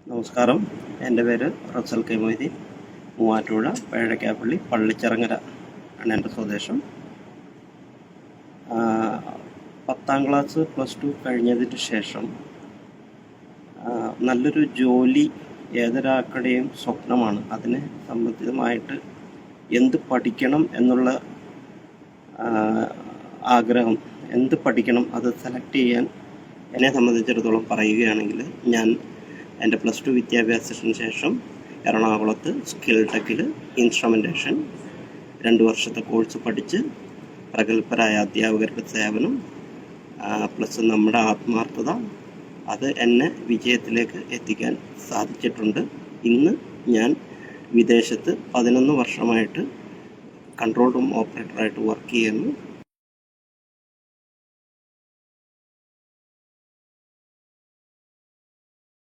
നമസ്കാരം. എൻ്റെ പേര് റസൽ കെ മൊയ്തീൻ. മൂവാറ്റുപുഴ പഴയടക്കാപ്പള്ളി പള്ളിച്ചിറങ്ങര ആണ് എൻ്റെ സ്വദേശം. 10ാം ക്ലാസ് +2 കഴിഞ്ഞതിന് ശേഷം നല്ലൊരു ജോലി ഏതൊരാളുടെയും സ്വപ്നമാണ്. അതിന് സംബന്ധിതമായിട്ട് എന്ത് പഠിക്കണം എന്നുള്ള ആഗ്രഹം, എന്ത് പഠിക്കണം അത് സെലക്ട് ചെയ്യാൻ എന്നെ സംബന്ധിച്ചിടത്തോളം പറയുകയാണെങ്കിൽ, ഞാൻ എൻ്റെ +2 വിദ്യാഭ്യാസത്തിന് ശേഷം എറണാകുളത്ത് സ്കിൽ ടെക്കിൽ ഇൻസ്ട്രുമെൻറ്റേഷൻ 2 വർഷത്തെ കോഴ്സ് പഠിച്ച് പ്രഗത്ഭരായ അധ്യാപകരുടെ സേവനം പ്ലസ് നമ്മുടെ ആത്മാർത്ഥത, അത് എന്നെ വിജയത്തിലേക്ക് എത്തിക്കാൻ സാധിച്ചിട്ടുണ്ട്. ഇന്ന് ഞാൻ വിദേശത്ത് 11 വർഷമായിട്ട് കൺട്രോൾ റൂം ഓപ്പറേറ്ററായിട്ട് വർക്ക് ചെയ്യുന്നു.